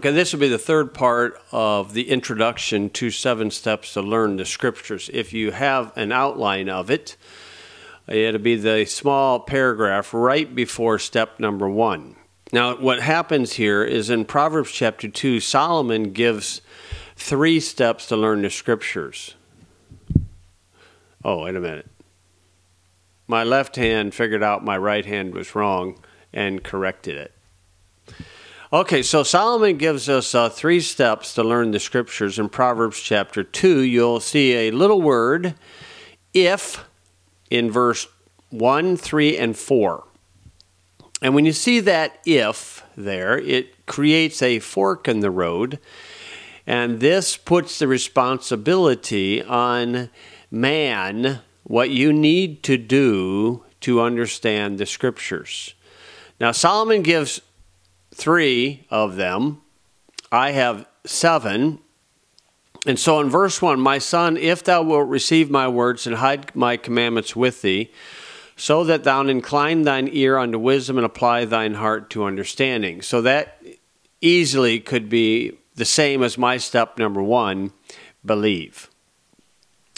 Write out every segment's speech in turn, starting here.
Okay, this will be the third part of the introduction to 7 Steps to Learn the Scriptures. If you have an outline of it, it'll be the small paragraph right before step number 1. Now, what happens here is in Proverbs chapter 2, Solomon gives 3 steps to learn the Scriptures. Oh, wait a minute. My left hand figured out my right hand was wrong and corrected it. Okay, so Solomon gives us 3 steps to learn the Scriptures. In Proverbs chapter 2, you'll see a little word, if, in verse 1, 3, and 4. And when you see that if there, it creates a fork in the road, and this puts the responsibility on man, what you need to do to understand the Scriptures. Now, Solomon gives 3 of them. I have 7. And so in verse 1, my son, if thou wilt receive my words and hide my commandments with thee, so that thou incline thine ear unto wisdom and apply thine heart to understanding. So that easily could be the same as my step number 1, believe.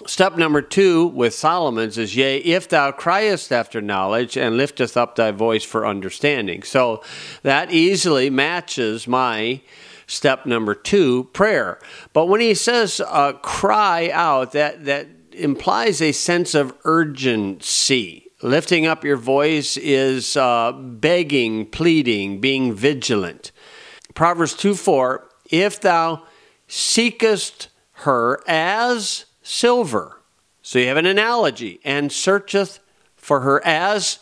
Step number 2 with Solomon's is, yea, if thou criest after knowledge and lifteth up thy voice for understanding. So that easily matches my step number 2, prayer. But when he says cry out, that implies a sense of urgency. Lifting up your voice is begging, pleading, being vigilant. Proverbs 2:4, if thou seekest her as silver. So you have an analogy, and searcheth for her as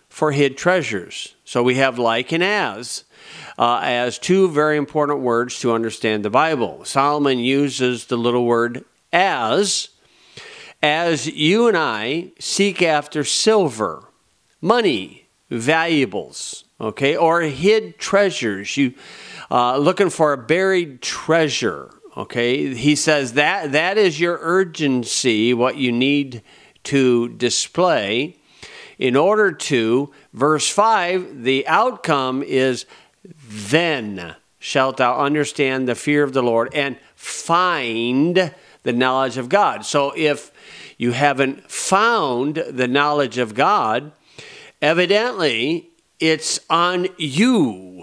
for hid treasures. So we have like and as 2 very important words to understand the Bible. Solomon uses the little word as you and I seek after silver, money, valuables, okay, or hid treasures. You looking for a buried treasure. Okay, he says that is your urgency, what you need to display in order to, verse 5, the outcome is, then shalt thou understand the fear of the Lord and find the knowledge of God. So if you haven't found the knowledge of God, evidently it's on you.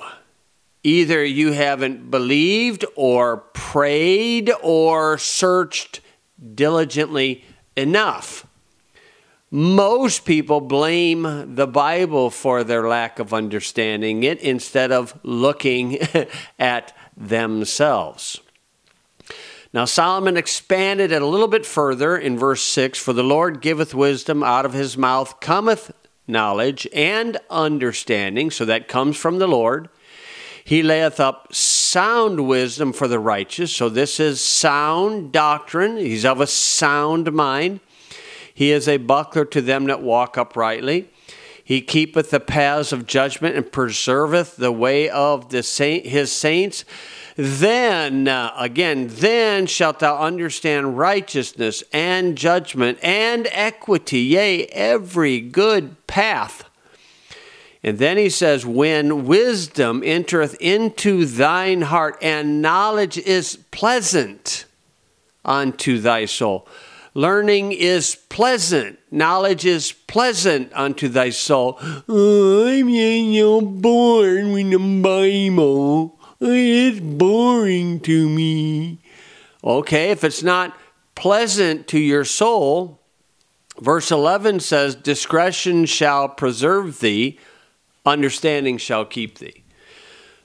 Either you haven't believed or prayed or searched diligently enough. Most people blame the Bible for their lack of understanding it instead of looking at themselves. Now Solomon expanded it a little bit further in verse 6, for the Lord giveth wisdom, out of his mouth cometh knowledge and understanding. So that comes from the Lord. He layeth up sound wisdom for the righteous. So this is sound doctrine. He's of a sound mind. He is a buckler to them that walk uprightly. He keepeth the paths of judgment and preserveth the way of his saints. Then shalt thou understand righteousness and judgment and equity, yea, every good path. And then he says, when wisdom entereth into thine heart, and knowledge is pleasant unto thy soul. Learning is pleasant. Knowledge is pleasant unto thy soul. I'm so bored with the Bible. It's boring to me. Okay, if it's not pleasant to your soul, verse 11 says, discretion shall preserve thee, understanding shall keep thee.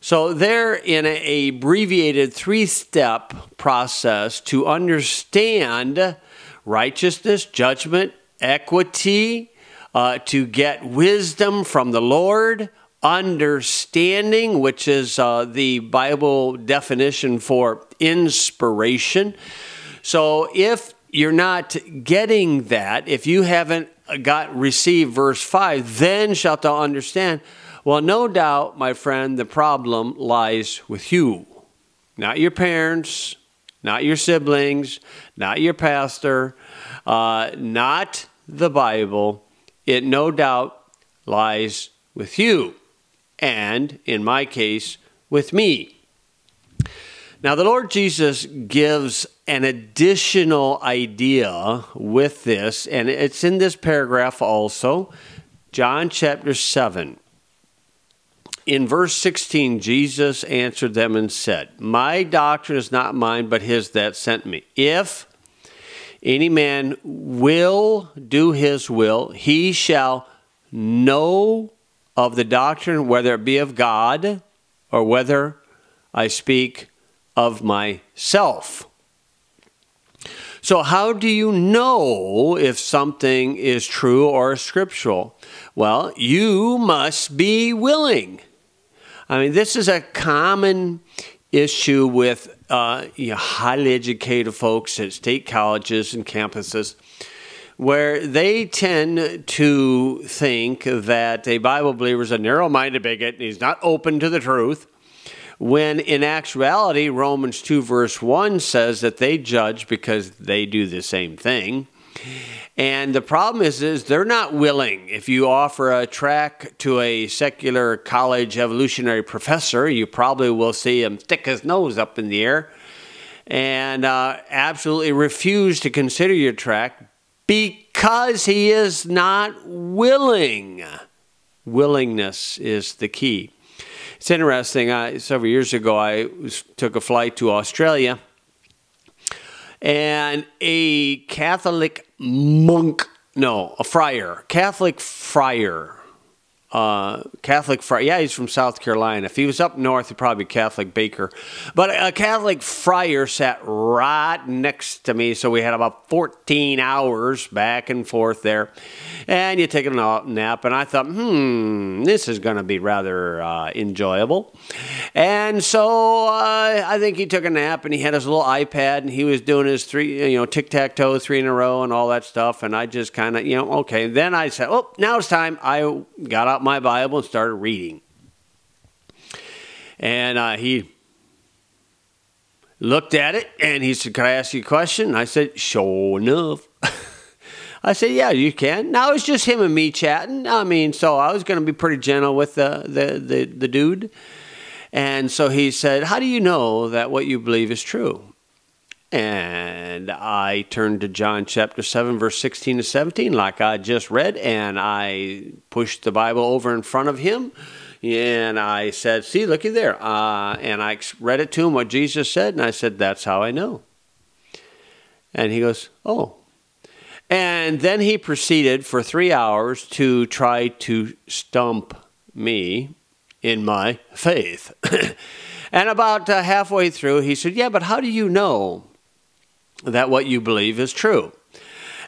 So they're in an abbreviated 3-step process to understand righteousness, judgment, equity, to get wisdom from the Lord, understanding, which is the Bible definition for inspiration. So if you're not getting that, if you haven't received verse 5, then shalt thou understand. Well, no doubt, my friend, the problem lies with you. Not your parents, not your siblings, not your pastor, not the Bible. It no doubt lies with you. And, in my case, with me. Now, the Lord Jesus gives an additional idea with this, and it's in this paragraph also. John chapter 7. In verse 16, Jesus answered them and said, "My doctrine is not mine, but his that sent me. If any man will do his will, he shall know of the doctrine, whether it be of God or whether I speak of myself." So how do you know if something is true or scriptural? Well, you must be willing. I mean, this is a common issue with highly educated folks at state colleges and campuses, where they tend to think that a Bible believer is a narrow-minded bigot and he's not open to the truth, when in actuality, Romans 2 verse 1 says that they judge because they do the same thing. And the problem is they're not willing. If you offer a tract to a secular college evolutionary professor, you probably will see him stick his nose up in the air and absolutely refuse to consider your tract because he is not willing. Willingness is the key. It's interesting. Several years ago, I took a flight to Australia, and a Catholic monk, no, a friar, Catholic friar, yeah, he's from South Carolina. If he was up north, he'd probably be Catholic baker. But a Catholic friar sat right next to me, so we had about 14 hours back and forth there. And you take a nap, and I thought, this is going to be rather enjoyable. And so I think he took a nap, and he had his little iPad, and he was doing his tic-tac-toe, 3 in a row, and all that stuff. And I just kind of, okay. Then I said, oh, now it's time. I got out my Bible and started reading. And he looked at it, and he said, "Could I ask you a question?" And I said, "Sure enough." I said, "Yeah, you can." Now, it's just him and me chatting. I mean, so I was going to be pretty gentle with the dude. And so he said, "How do you know that what you believe is true?" And I turned to John chapter 7, verse 16 to 17, like I just read, and I pushed the Bible over in front of him, and I said, "See, looky there." And I read it to him, what Jesus said, and I said, "That's how I know." And he goes, "Oh." And then he proceeded for 3 hours to try to stump me in my faith. And about halfway through, he said, "Yeah, but how do you know that what you believe is true?"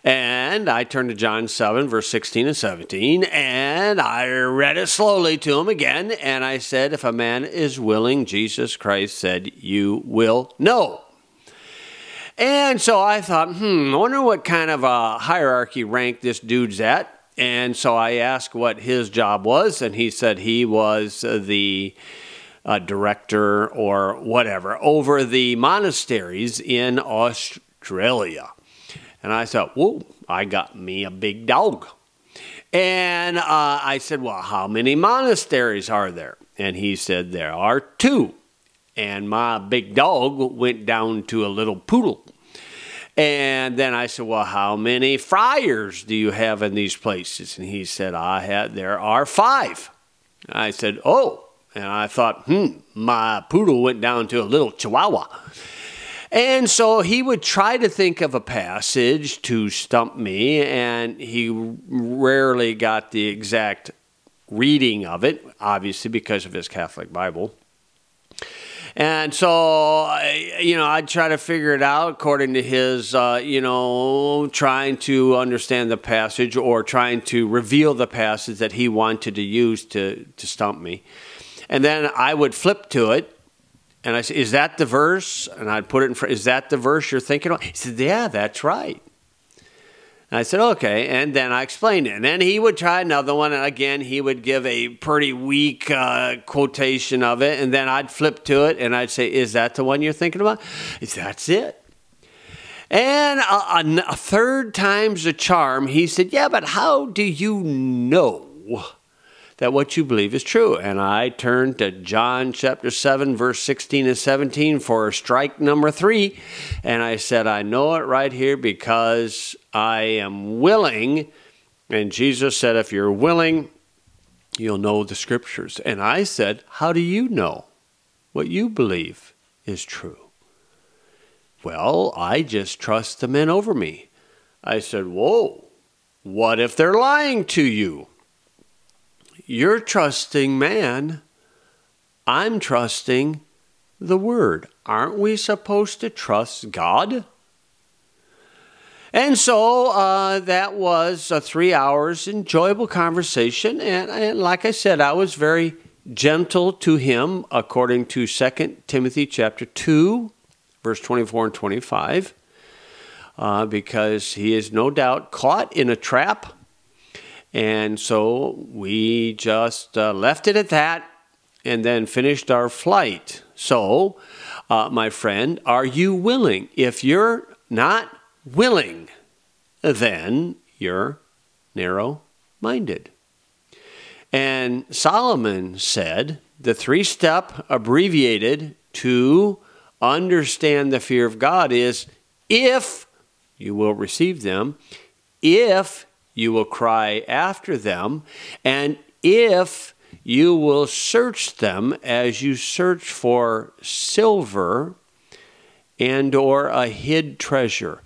And I turned to John 7, verse 16 and 17, and I read it slowly to him again, and I said, "If a man is willing," Jesus Christ said, "you will know." And so I thought, I wonder what kind of a hierarchy rank this dude's at. And so I asked what his job was, and he said he was the director or whatever over the monasteries in Australia. And I thought, whoa, I got me a big dog. And I said, "Well, how many monasteries are there?" And he said, "There are 2. And my big dog went down to a little poodle." And then I said, "Well, how many friars do you have in these places?" And he said, "There are 5. I said, "Oh." And I thought, my poodle went down to a little chihuahua. And so he would try to think of a passage to stump me, and he rarely got the exact reading of it, obviously because of his Catholic Bible. And so, I'd try to figure it out according to his, trying to understand the passage or trying to reveal the passage that he wanted to use to stump me. And then I would flip to it, and I said, "Is that the verse?" And I'd put it in front. "Is that the verse you're thinking of?" He said, "Yeah, that's right." And I said, "Okay." And then I explained it. And then he would try another one. And again, he would give a pretty weak quotation of it. And then I'd flip to it, and I'd say, "Is that the one you're thinking about?" He said, "That's it." And a third time's the charm, he said, "Yeah, but how do you know that what you believe is true. And I turned to John chapter 7, verse 16 and 17 for strike number 3. And I said, I know it right here because I am willing. And Jesus said, if you're willing, you'll know the scriptures. And I said, how do you know what you believe is true? Well, I just trust the men over me. I said, whoa, what if they're lying to you? You're trusting man. I'm trusting the Word. Aren't we supposed to trust God? And so that was a 3 hours enjoyable conversation. And like I said, I was very gentle to him according to 2 Timothy chapter 2, verse 24 and 25, because he is no doubt caught in a trap. And so we just left it at that and then finished our flight. So, my friend, are you willing? If you're not willing, then you're narrow-minded. And Solomon said, the 3-step abbreviated to understand the fear of God is, if you will receive them, if you will cry after them, and if you will search them as you search for silver and or a hid treasure,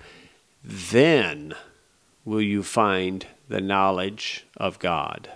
then will you find the knowledge of God.